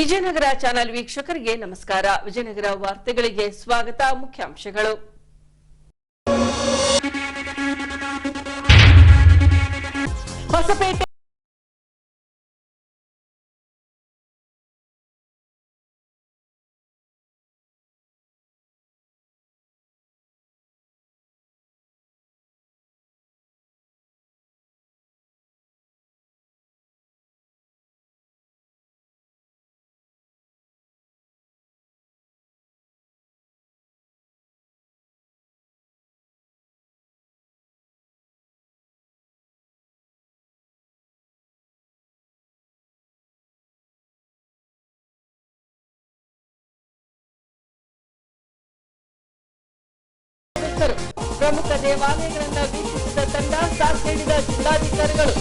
Vijayanagara channel ವೀಕ್ಷಕರಿಗೆ ನಮಸ್ಕಾರ. ವಿಜಯನಗರ ವಾರ್ತೆಗಳಿಗೆ ಸ್ವಾಗತ. ಮುಖ್ಯಾಂಶಗಳು. ಹೊಸಪೇಟೆ ಪ್ರಮುಖ ದೇವಾಲಯಗಳನ್ನು ವೀಕ್ಷಿಸಿದ ತಂಡ, ಸಾಥ್ ನೀಡಿದ ಜಿಲ್ಲಾಧಿಕಾರಿಗಳು.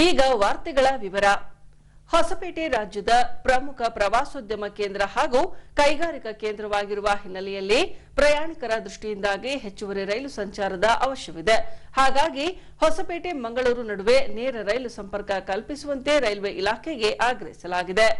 ಈಗ ವಾರ್ತೆಗಳ ವಿವರ. ಹೊಸಪೇಟೆ ರಾಜ್ಯದ ಪ್ರಮುಖ ಪ್ರವಾಸೋದ್ಯಮ ಕೇಂದ್ರ ಹಾಗೂ ಕೈಗಾರಿಕಾ ಕೇಂದ್ರವಾಗಿರುವ ಹಿನ್ನೆಲೆಯಲ್ಲಿ ಪ್ರಯಾಣಿಕರ ದೃಷ್ಟಿಯಿಂದಾಗಿ ಹೆಚ್ಚುವರಿ ರೈಲು ಸಂಚಾರದ ಅವಶ್ಯವಿದೆ. ಹಾಗಾಗಿ ಹೊಸಪೇಟೆ ಮಂಗಳೂರು ನಡುವೆ ನೇರ ರೈಲು ಸಂಪರ್ಕ ಕಲ್ಪಿಸುವಂತೆ ರೈಲ್ವೆ ಇಲಾಖೆಗೆ ಆಗ್ರಹಿಸಲಾಗಿದೆ.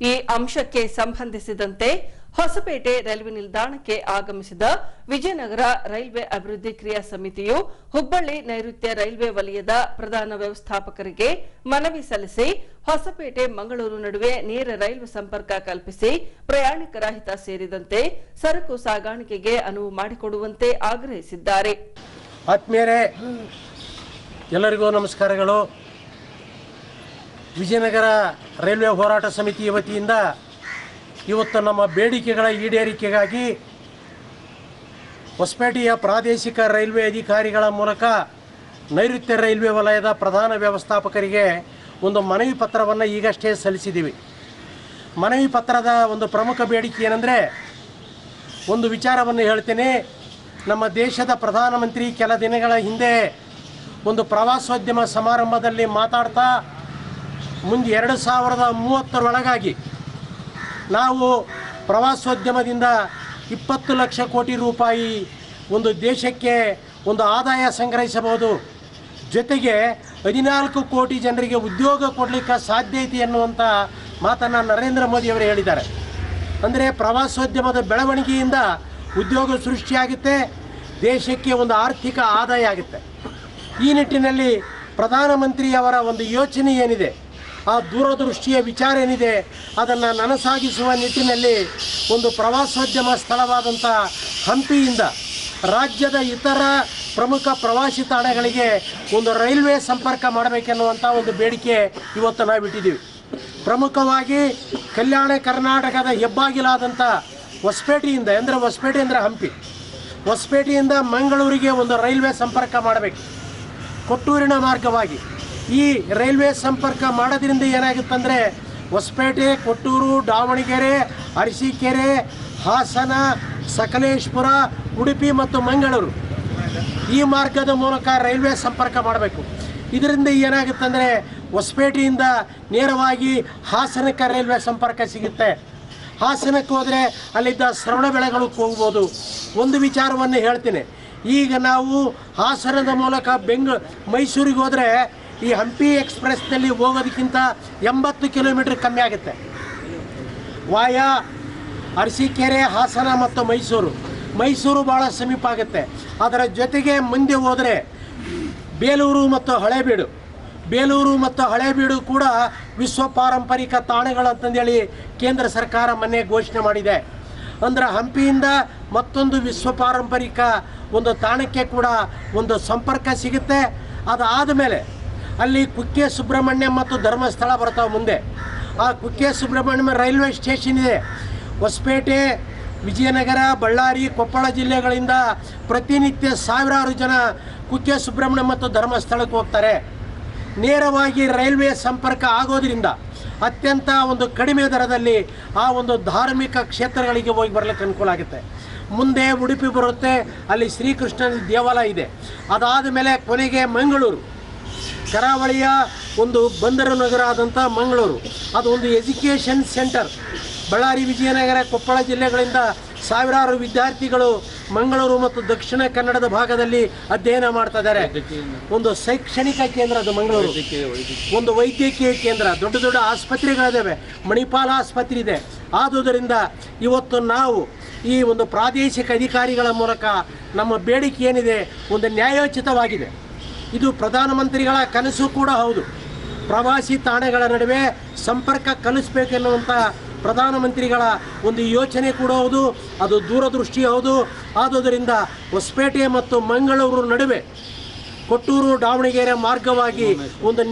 ಈ ಅಂಶಕ್ಕೆ ಸಂಬಂಧಿಸಿದಂತೆ ಹೊಸಪೇಟೆ ರೈಲ್ವೆ ನಿಲ್ದಾಣಕ್ಕೆ ಆಗಮಿಸಿದ ವಿಜಯನಗರ ರೈಲ್ವೆ ಅಭಿವೃದ್ಧಿ ಕ್ರಿಯಾ ಸಮಿತಿಯು ಹುಬ್ಬಳ್ಳಿ ನೈಋತ್ಯ ರೈಲ್ವೆ ವಲಯದ ಪ್ರಧಾನ ವ್ಯವಸ್ಥಾಪಕರಿಗೆ ಮನವಿ ಸಲ್ಲಿಸಿ ಹೊಸಪೇಟೆ ಮಂಗಳೂರು ನಡುವೆ ನೇರ ರೈಲು ಸಂಪರ್ಕ ಕಲ್ಪಿಸಿ ಪ್ರಯಾಣಿಕರ ಹಿತ ಸೇರಿದಂತೆ ಸರಕು ಸಾಗಾಣಿಕೆಗೆ ಅನುವು ಮಾಡಿಕೊಡುವಂತೆ ಆಗ್ರಹಿಸಿದ್ದಾರೆ. ಆತ್ಮೀಯರೇ, ಎಲ್ಲರಿಗೂ ನಮಸ್ಕಾರಗಳು. ವಿಜಯನಗರ ರೈಲ್ವೆ ಹೋರಾಟ ಸಮಿತಿ ವತಿಯಿಂದ ಇವತ್ತು ನಮ್ಮ ಬೇಡಿಕೆಗಳ ಈಡೇರಿಕೆಗಾಗಿ ಹೊಸಪೇಟೆಯ ಪ್ರಾದೇಶಿಕ ರೈಲ್ವೆ ಅಧಿಕಾರಿಗಳ ಮೂಲಕ ನೈಋತ್ಯ ರೈಲ್ವೆ ವಲಯದ ಪ್ರಧಾನ ವ್ಯವಸ್ಥಾಪಕರಿಗೆ ಒಂದು ಮನವಿ ಪತ್ರವನ್ನು ಈಗಷ್ಟೇ ಸಲ್ಲಿಸಿದ್ದೀವಿ. ಮನವಿ ಪತ್ರದ ಒಂದು ಪ್ರಮುಖ ಬೇಡಿಕೆ ಏನೆಂದರೆ, ಒಂದು ವಿಚಾರವನ್ನು ಹೇಳ್ತೇನೆ. ನಮ್ಮ ದೇಶದ ಪ್ರಧಾನಮಂತ್ರಿ ಕೆಲ ದಿನಗಳ ಹಿಂದೆ ಒಂದು ಪ್ರವಾಸೋದ್ಯಮ ಸಮಾರಂಭದಲ್ಲಿ ಮಾತಾಡ್ತಾ ಮುಂದೆ 2030ರೊಳಗಾಗಿ ನಾವು ಪ್ರವಾಸೋದ್ಯಮದಿಂದ 20 ಲಕ್ಷ ಕೋಟಿ ರೂಪಾಯಿ ಒಂದು ದೇಶಕ್ಕೆ ಒಂದು ಆದಾಯ ಸಂಗ್ರಹಿಸಬಹುದು, ಜೊತೆಗೆ 14 ಕೋಟಿ ಜನರಿಗೆ ಉದ್ಯೋಗ ಕೊಡಲಿಕ್ಕೆ ಸಾಧ್ಯ ಐತಿ ಎನ್ನುವಂಥ ಮಾತನ್ನು ನರೇಂದ್ರ ಮೋದಿಯವರು ಹೇಳಿದ್ದಾರೆ. ಅಂದರೆ ಪ್ರವಾಸೋದ್ಯಮದ ಬೆಳವಣಿಗೆಯಿಂದ ಉದ್ಯೋಗ ಸೃಷ್ಟಿಯಾಗುತ್ತೆ, ದೇಶಕ್ಕೆ ಒಂದು ಆರ್ಥಿಕ ಆದಾಯ ಆಗುತ್ತೆ. ಈ ನಿಟ್ಟಿನಲ್ಲಿ ಪ್ರಧಾನಮಂತ್ರಿಯವರ ಒಂದು ಯೋಚನೆ ಏನಿದೆ, ಆ ದೂರದೃಷ್ಟಿಯ ವಿಚಾರ ಏನಿದೆ, ಅದನ್ನು ನನಸಾಗಿಸುವ ನಿಟ್ಟಿನಲ್ಲಿ ಒಂದು ಪ್ರವಾಸೋದ್ಯಮ ಸ್ಥಳವಾದಂಥ ಹಂಪಿಯಿಂದ ರಾಜ್ಯದ ಇತರ ಪ್ರಮುಖ ಪ್ರವಾಸಿ ತಾಣಗಳಿಗೆ ಒಂದು ರೈಲ್ವೆ ಸಂಪರ್ಕ ಮಾಡಬೇಕೆನ್ನುವಂಥ ಒಂದು ಬೇಡಿಕೆ ಇವತ್ತು ನಾವು ಇಟ್ಟಿದ್ದೀವಿ. ಪ್ರಮುಖವಾಗಿ ಕಲ್ಯಾಣ ಕರ್ನಾಟಕದ ಹೆಬ್ಬಾಗಿಲಾದಂಥ ಹೊಸಪೇಟೆಯಿಂದ, ಹೊಸಪೇಟೆ ಅಂದರೆ ಹಂಪಿ, ಹೊಸಪೇಟೆಯಿಂದ ಮಂಗಳೂರಿಗೆ ಒಂದು ರೈಲ್ವೆ ಸಂಪರ್ಕ ಮಾಡಬೇಕು ಕೊಟ್ಟೂರಿನ ಮಾರ್ಗವಾಗಿ. ಈ ರೈಲ್ವೆ ಸಂಪರ್ಕ ಮಾಡೋದ್ರಿಂದ ಏನಾಗುತ್ತಂದರೆ ಹೊಸಪೇಟೆ, ಕೊಟ್ಟೂರು, ದಾವಣಗೆರೆ, ಅರಸೀಕೆರೆ, ಹಾಸನ, ಸಕಲೇಶ್ಪುರ, ಉಡುಪಿ ಮತ್ತು ಮಂಗಳೂರು ಈ ಮಾರ್ಗದ ಮೂಲಕ ರೈಲ್ವೆ ಸಂಪರ್ಕ ಮಾಡಬೇಕು. ಇದರಿಂದ ಏನಾಗುತ್ತಂದರೆ ಹೊಸಪೇಟೆಯಿಂದ ನೇರವಾಗಿ ಹಾಸನಕ್ಕೆ ರೈಲ್ವೆ ಸಂಪರ್ಕ ಸಿಗುತ್ತೆ. ಹಾಸನಕ್ಕೆ ಹೋದರೆ ಅಲ್ಲಿದ್ದ ಶ್ರವಣಬೆಳಗೊಳಕ್ಕೆ ಹೋಗ್ಬೋದು. ಒಂದು ವಿಚಾರವನ್ನು ಹೇಳ್ತೀನಿ. ಈಗ ನಾವು ಹಾಸನದ ಮೂಲಕ ಮೈಸೂರಿಗೆ ಹೋದರೆ ಈ ಹಂಪಿ ಎಕ್ಸ್ಪ್ರೆಸ್ನಲ್ಲಿ ಹೋಗೋದಕ್ಕಿಂತ 80 ಕಿಲೋಮೀಟ್ರ್ ಕಮ್ಮಿ ಆಗುತ್ತೆ. ವಾಯಾ ಅರಸೀಕೆರೆ, ಹಾಸನ ಮತ್ತು ಮೈಸೂರು ಭಾಳ ಸಮೀಪ ಆಗುತ್ತೆ. ಅದರ ಜೊತೆಗೆ ಮುಂದೆ ಹೋದರೆ ಬೇಲೂರು ಮತ್ತು ಹಳೇಬೀಡು ಕೂಡ ವಿಶ್ವ ಪಾರಂಪರಿಕ ತಾಣಗಳು ಅಂತಂದೇಳಿ ಕೇಂದ್ರ ಸರ್ಕಾರ ಮೊನ್ನೆ ಘೋಷಣೆ ಮಾಡಿದೆ. ಅಂದರೆ ಹಂಪಿಯಿಂದ ಮತ್ತೊಂದು ವಿಶ್ವ ಪಾರಂಪರಿಕ ಒಂದು ತಾಣಕ್ಕೆ ಕೂಡ ಒಂದು ಸಂಪರ್ಕ ಸಿಗುತ್ತೆ. ಅದಾದ ಮೇಲೆ ಅಲ್ಲಿ ಕುಕ್ಕೆ ಸುಬ್ರಹ್ಮಣ್ಯ ಮತ್ತು ಧರ್ಮಸ್ಥಳ ಬರ್ತಾವೆ ಮುಂದೆ. ಆ ಕುಕ್ಕೆ ಸುಬ್ರಹ್ಮಣ್ಯ ರೈಲ್ವೆ ಸ್ಟೇಷನ್ ಇದೆ. ಹೊಸಪೇಟೆ, ವಿಜಯನಗರ, ಬಳ್ಳಾರಿ, ಕೊಪ್ಪಳ ಜಿಲ್ಲೆಗಳಿಂದ ಪ್ರತಿನಿತ್ಯ ಸಾವಿರಾರು ಜನ ಕುಕ್ಕೆ ಸುಬ್ರಹ್ಮಣ್ಯ ಮತ್ತು ಧರ್ಮಸ್ಥಳಕ್ಕೆ ಹೋಗ್ತಾರೆ. ನೇರವಾಗಿ ರೈಲ್ವೆ ಸಂಪರ್ಕ ಆಗೋದ್ರಿಂದ ಅತ್ಯಂತ ಒಂದು ಕಡಿಮೆ ದರದಲ್ಲಿ ಆ ಒಂದು ಧಾರ್ಮಿಕ ಕ್ಷೇತ್ರಗಳಿಗೆ ಹೋಗಿ ಬರಲಿಕ್ಕೆ ಅನುಕೂಲ ಆಗುತ್ತೆ. ಮುಂದೆ ಉಡುಪಿ ಬರುತ್ತೆ, ಅಲ್ಲಿ ಶ್ರೀಕೃಷ್ಣನ ದೇವಾಲಯ ಇದೆ. ಅದಾದ ಮೇಲೆ ಕೊನೆಗೆ ಮಂಗಳೂರು, ಕರಾವಳಿಯ ಒಂದು ಬಂದರು ನಗರ ಆದಂಥ ಮಂಗಳೂರು, ಅದು ಒಂದು ಎಜುಕೇಷನ್ ಸೆಂಟರ್. ಬಳ್ಳಾರಿ, ವಿಜಯನಗರ, ಕೊಪ್ಪಳ ಜಿಲ್ಲೆಗಳಿಂದ ಸಾವಿರಾರು ವಿದ್ಯಾರ್ಥಿಗಳು ಮಂಗಳೂರು ಮತ್ತು ದಕ್ಷಿಣ ಕನ್ನಡದ ಭಾಗದಲ್ಲಿ ಅಧ್ಯಯನ ಮಾಡ್ತಾ ಇದ್ದಾರೆ. ಒಂದು ಶೈಕ್ಷಣಿಕ ಕೇಂದ್ರ ಅದು ಮಂಗಳೂರು, ಒಂದು ವೈದ್ಯಕೀಯ ಕೇಂದ್ರ, ದೊಡ್ಡ ದೊಡ್ಡ ಆಸ್ಪತ್ರೆಗಳಿದ್ದಾವೆ, ಮಣಿಪಾಲ ಆಸ್ಪತ್ರೆ ಇದೆ. ಆದುದರಿಂದ ಇವತ್ತು ನಾವು ಈ ಒಂದು ಪ್ರಾದೇಶಿಕ ಅಧಿಕಾರಿಗಳ ಮೂಲಕ ನಮ್ಮ ಬೇಡಿಕೆ ಏನಿದೆ ಒಂದು ನ್ಯಾಯೋಚಿತವಾಗಿದೆ. ಇದು ಪ್ರಧಾನಮಂತ್ರಿಗಳ ಕನಸು ಕೂಡ ಹೌದು. ಪ್ರವಾಸಿ ತಾಣಗಳ ನಡುವೆ ಸಂಪರ್ಕ ಕಲಿಸಬೇಕೆನ್ನುವಂಥ ಪ್ರಧಾನಮಂತ್ರಿಗಳ ಒಂದು ಯೋಚನೆ ಕೂಡ ಹೌದು, ಅದು ದೂರದೃಷ್ಟಿ ಹೌದು. ಆದುದರಿಂದ ಹೊಸಪೇಟೆ ಮತ್ತು ಮಂಗಳೂರು ನಡುವೆ ಕೊಟ್ಟೂರು ದಾವಣಗೆರೆ ಮಾರ್ಗವಾಗಿ ಒಂದು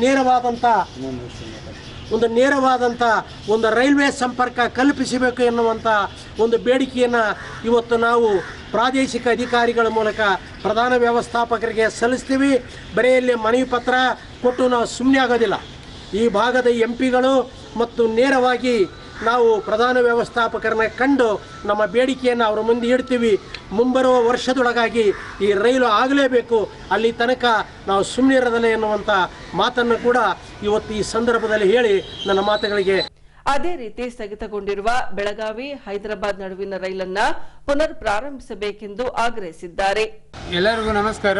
ನೇರವಾದಂಥ ಒಂದು ರೈಲ್ವೆ ಸಂಪರ್ಕ ಕಲ್ಪಿಸಬೇಕು ಎನ್ನುವಂಥ ಒಂದು ಬೇಡಿಕೆಯನ್ನು ಇವತ್ತು ನಾವು ಪ್ರಾದೇಶಿಕ ಅಧಿಕಾರಿಗಳ ಮೂಲಕ ಪ್ರಧಾನ ವ್ಯವಸ್ಥಾಪಕರಿಗೆ ಸಲ್ಲಿಸ್ತೀವಿ. ಬರೆಯಲ್ಲಿ ಮನವಿ ಪತ್ರ ಕೊಟ್ಟು ನಾವು ಸುಮ್ಮನೆ ಆಗೋದಿಲ್ಲ. ಈ ಭಾಗದ ಎಂಪಿಗಳು ಮತ್ತು ನೇರವಾಗಿ ನಾವು ಪ್ರಧಾನ ವ್ಯವಸ್ಥಾಪಕರನ್ನ ಕಂಡು ನಮ್ಮ ಬೇಡಿಕೆಯನ್ನು ಅವರ ಮುಂದೆ ಇಡ್ತೀವಿ. ಮುಂಬರುವ ವರ್ಷದೊಳಗಾಗಿ ಈ ರೈಲು ಆಗಲೇಬೇಕು, ಅಲ್ಲಿ ತನಕ ನಾವು ಸುಮ್ಮನಿರೋದಿಲ್ಲ ಎನ್ನುವಂಥ ಮಾತನ್ನು ಕೂಡ ಇವತ್ತು ಈ ಸಂದರ್ಭದಲ್ಲಿ ಹೇಳಿ ನನ್ನ ಮಾತುಗಳಿಗೆ. ಅದೇ ರೀತಿ ಸ್ಥಗಿತಗೊಂಡಿರುವ ಬೆಳಗಾವಿ ಹೈದರಾಬಾದ್ ನಡುವಿನ ರೈಲನ್ನ ಪುನರ್ ಪ್ರಾರಂಭಿಸಬೇಕೆಂದು ಆಗ್ರಹಿಸಿದ್ದಾರೆ. ಎಲ್ಲರಿಗೂ ನಮಸ್ಕಾರ.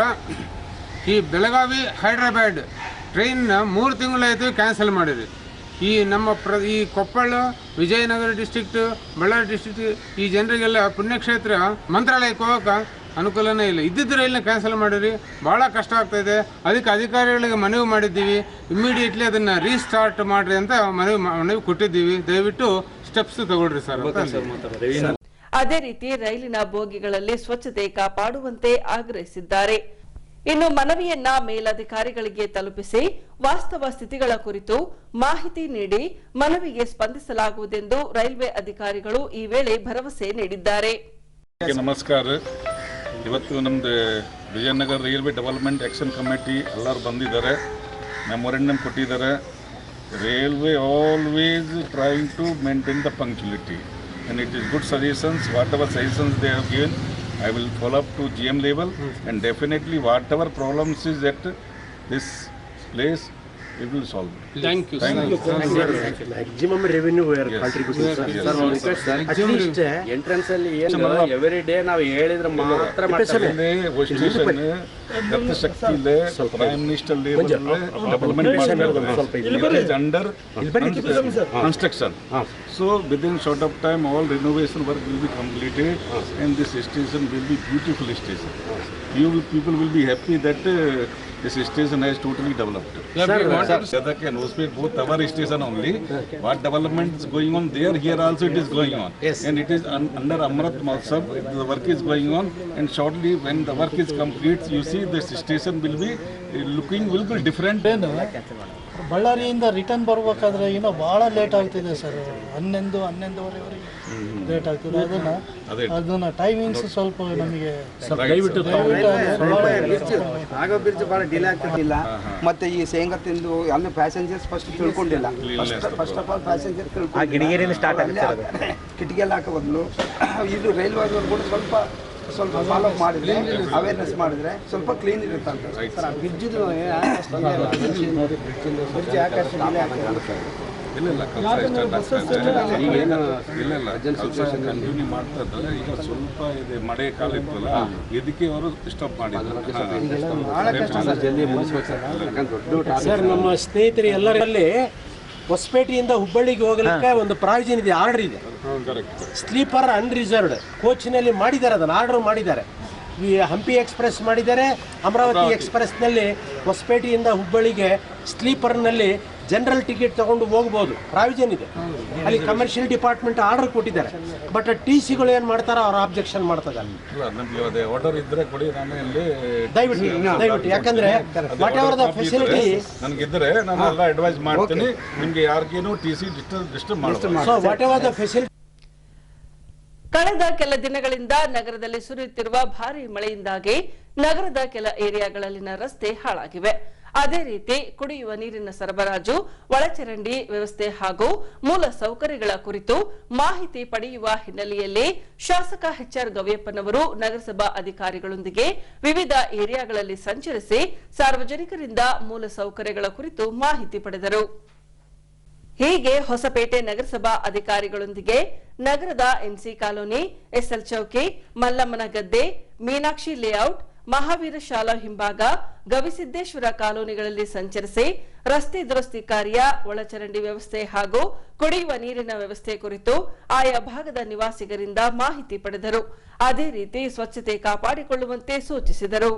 ಈ ಬೆಳಗಾವಿ ಹೈದರಾಬಾದ್ ಟ್ರೈನ್ 3 ತಿಂಗಳಾಯಿತು ಕ್ಯಾನ್ಸಲ್ ಮಾಡಿರಿ. ಈ ನಮ್ಮ ಈ ಕೊಪ್ಪಳ, ವಿಜಯನಗರ ಡಿಸ್ಟ್ರಿಕ್ಟ್, ಬಳ್ಳಾರಿ ಡಿಸ್ಟ್ರಿಕ್ಟ್ ಈ ಜನರಿಗೆಲ್ಲ ಪುಣ್ಯಕ್ಷೇತ್ರ ಮಂತ್ರಾಲಯಕ್ಕೆ ಹೋಗೋಕೆ ಅನುಕೂಲನೇ ಇಲ್ಲ. ಇದ್ದಿದ್ದು ರೈಲನ್ನ ಕ್ಯಾನ್ಸಲ್ ಮಾಡಿರಿ, ಭಾಳ ಕಷ್ಟ ಆಗ್ತಾಯಿದೆ. ಅದಕ್ಕೆ ಅಧಿಕಾರಿಗಳಿಗೆ ಮನವಿ ಮಾಡಿದ್ದೀವಿ, ಇಮ್ಮಿಡಿಯೇಟ್ಲಿ ಅದನ್ನು ರೀಸ್ಟಾರ್ಟ್ ಮಾಡಿರಿ ಅಂತ ಮನವಿ ಕೊಟ್ಟಿದ್ದೀವಿ. ದಯವಿಟ್ಟು ಸ್ಟೆಪ್ಸ್ ತಗೊಳ್ರಿ ಸರ್. ಅದೇ ರೀತಿ ರೈಲಿನ ಬೋಗಿಗಳಲ್ಲಿ ಸ್ವಚ್ಛತೆ ಕಾಪಾಡುವಂತೆ ಆಗ್ರಹಿಸಿದ್ದಾರೆ. ಇನ್ನು ಮನವಿಯನ್ನ ಮೇಲಧಿಕಾರಿಗಳಿಗೆ ತಲುಪಿಸಿ ವಾಸ್ತವ ಸ್ಥಿತಿಗಳ ಕುರಿತು ಮಾಹಿತಿ ನೀಡಿ ಮನವಿಗೆ ಸ್ಪಂದಿಸಲಾಗುವುದೆಂದು ರೈಲ್ವೆ ಅಧಿಕಾರಿಗಳು ಈ ವೇಳೆ ಭರವಸೆ ನೀಡಿದ್ದಾರೆ. ನಮಸ್ಕಾರ. ಇವತ್ತು ನಮ್ಮದು ವಿಜಯನಗರ ರೈಲ್ವೆ ಡೆವಲಪ್ಮೆಂಟ್ ಆಕ್ಷನ್ ಕಮಿಟಿ ಎಲ್ಲರೂ ಬಂದಿದ್ದಾರೆ, ಮೆಮೊರೆಂಡಮ್ ಕೊಟ್ಟಿದ್ದಾರೆ. Railway always trying to maintain the punctuality and it is good suggestions. Whatever suggestions they have given, I will follow up to GM level, and definitely whatever problems is at this place, it will solve. Thank you. Maximum revenue we are contributing, sir. At least entrance ಅಲ್ಲಿ ಏನು every day ನಾವು ಹೇಳಿದ್ರೆ ಮಾತ್ರ ಮಾಡ್ತಾರೆ. ಗತ ಶಕ್ತಿ ಇದೆ, prime minister development is under construction. So within short of time all renovation work will be completed and this station will be beautiful station. People will be happy that this station has totally developed. Gadak and Hospet both our station only. What development is going on there, here also it is going on. And it is under Amrit Mahotsav, the work is going on, and shortly when the work is complete, you see this station will be different. ಬಳ್ಳಾರಿಯಿಂದ return ಬರಬೇಕಾದ್ರೆ ಏನೋ ಭಾಳ late ಆಗ್ತಿದೆ sir. 11-11:30ವರೆಗೆ late ಆಗ್ತಿದೆ. ಅದನ್ನ timings ಸ್ವಲ್ಪ ನಮಗೆ ಆಗೋ ಬ್ರಿಡ್ಜ್ ಭಾಳ ಡಿಲೇ ಆಗ್ತಿಲ್ಲ. ಮತ್ತೆ ಈ ಶೇಂಗಾ ತಿಂದು ಅಲ್ಲಿ ಪ್ಯಾಸೆಂಜರ್ಸ್ ಫಸ್ಟ್ ತಿಳ್ಕೊಂಡಿಲ್ಲ. ಫಸ್ಟ್ ಆಫ್ ಆಲ್ ಪ್ಯಾಸೆಂಜರ್ ಕಿಟಕಿ ಎಲ್ಲ ಹಾಕೋ ಬದಲು ಇದು ರೈಲ್ವೆ ಕೂಡ ಸ್ವಲ್ಪ ಫಾಲೋ ಮಾಡಿದ್ರೆ, ಅವೇರ್ನೆಸ್ ಮಾಡಿದ್ರೆ ಸ್ವಲ್ಪ ಕ್ಲೀನ್ ಇರುತ್ತೆ ಅಂತ. ಬ್ರಿಡ್ಜ್ ಆಕಾಶ ಕಂಟಿನ್ಯೂ ಮಾಡ್ತಾ ಇದ್ದಾರೆ. ಈಗ ಸ್ವಲ್ಪ ಇದೆ ಮಳೆ ಕಾಲ ಇತ್ತಲ್ಲ, ಇದಕ್ಕೆ ಅವರು ಸ್ಟಾಪ್ ಮಾಡಿದ್ದಾರೆ. ಸರ್, ನಮ್ಮ ಸ್ನೇಹಿತರು ಎಲ್ಲರಲ್ಲಿ ಹೊಸಪೇಟೆಯಿಂದ ಹುಬ್ಬಳ್ಳಿಗೆ ಹೋಗಲಿಕ್ಕೆ ಒಂದು ಪ್ರಾವಿಷನ್ ಇದೆ, ಆರ್ಡರ್ ಇದೆ. ಸ್ಲೀಪರ್ ಅನ್ರಿಸರ್ವ್ಡ್ ಕೋಚ್ನಲ್ಲಿ ಮಾಡಿದ್ದಾರೆ, ಅದನ್ನು ಆರ್ಡರ್ ಮಾಡಿದ್ದಾರೆ. ಈ ಹಂಪಿ ಎಕ್ಸ್ಪ್ರೆಸ್ ಮಾಡಿದ್ದಾರೆ, ಅಮರಾವತಿ ಎಕ್ಸ್ಪ್ರೆಸ್ನಲ್ಲಿ ಹೊಸಪೇಟೆಯಿಂದ ಹುಬ್ಬಳ್ಳಿಗೆ ಸ್ಲೀಪರ್ನಲ್ಲಿ ಜನರಲ್ ಟಿಕೆಟ್ ತಗೊಂಡು ಹೋಗ್ಬೋದು, ಪ್ರಾವಿಷನ್ ಇದೆ. ಅಲ್ಲಿ ಕಮರ್ಷಿಯಲ್ ಡಿಪಾರ್ಟ್ಮೆಂಟ್ ಆರ್ಡರ್ ಕೊಟ್ಟಿದ್ದಾರೆ. ಬಟ್ TCಗಳು ಏನು ಮಾಡ್ತಾರೆ, ಅವ್ರು ಆಬ್ಜೆಕ್ಷನ್ ಮಾಡ್ತಾರೆ. ಆರ್ಡರ್ ಇದ್ರೆ ಕೊಡಿ, ದಯವಿಟ್ಟು ಯಾಕಂದ್ರೆ ವಾಟ್ ಎವರ್ ದ ಫೆಸಿಲಿಟಿ ನನಗಿದ್ರೆ ನಾನು ಎಲ್ಲ ಅಡ್ವೈಸ್ ಮಾಡ್ತೀನಿ. ನಿಮಗೆ ಯಾರಿಗೇನು TC ಡಿಸ್ಟರ್ಬ್ ಮಾಡಬಾರದು. So what ever the facility. ಕಳೆದ ಕೆಲ ದಿನಗಳಿಂದ ನಗರದಲ್ಲಿ ಸುರಿಯುತ್ತಿರುವ ಭಾರೀ ಮಳೆಯಿಂದಾಗಿ ನಗರದ ಕೆಲ ಏರಿಯಾಗಳಲ್ಲಿನ ರಸ್ತೆ ಹಾಳಾಗಿವೆ. ಅದೇ ರೀತಿ ಕುಡಿಯುವ ನೀರಿನ ಸರಬರಾಜು, ಒಳಚರಂಡಿ ವ್ಯವಸ್ಥೆ ಹಾಗೂ ಮೂಲ ಸೌಕರ್ಯಗಳ ಕುರಿತು ಮಾಹಿತಿ ಪಡೆಯುವ ಹಿನ್ನೆಲೆಯಲ್ಲಿ ಶಾಸಕ HR ಗವಿಯಪ್ಪನವರು ನಗರಸಭಾ ಅಧಿಕಾರಿಗಳೊಂದಿಗೆ ವಿವಿಧ ಏರಿಯಾಗಳಲ್ಲಿ ಸಂಚರಿಸಿ ಸಾರ್ವಜನಿಕರಿಂದ ಮೂಲ ಸೌಕರ್ಯಗಳ ಕುರಿತು ಮಾಹಿತಿ ಪಡೆದರು. ಹೀಗೆ ಹೊಸಪೇಟೆ ನಗರಸಭಾ ಅಧಿಕಾರಿಗಳೊಂದಿಗೆ ನಗರದ ಎನ್ಸಿ ಕಾಲೋನಿ, ಎಸ್ಎಲ್ ಚೌಕಿ, ಮಲ್ಲಮ್ಮನ ಗದ್ದೆ, ಮೀನಾಕ್ಷಿ ಲೇಔಟ್, ಮಹಾವೀರ ಶಾಲಾ ಹಿಂಭಾಗ, ಗವಿಸಿದ್ದೇಶ್ವರ ಕಾಲೋನಿಗಳಲ್ಲಿ ಸಂಚರಿಸಿ ರಸ್ತೆ ದುರಸ್ತಿ ಕಾರ್ಯ, ಒಳಚರಂಡಿ ವ್ಯವಸ್ಥೆ ಹಾಗೂ ಕುಡಿಯುವ ನೀರಿನ ವ್ಯವಸ್ಥೆ ಕುರಿತು ಆಯಾ ಭಾಗದ ನಿವಾಸಿಗರಿಂದ ಮಾಹಿತಿ ಪಡೆದರು. ಅದೇ ರೀತಿ ಸ್ವಚ್ಛತೆ ಕಾಪಾಡಿಕೊಳ್ಳುವಂತೆ ಸೂಚಿಸಿದರು.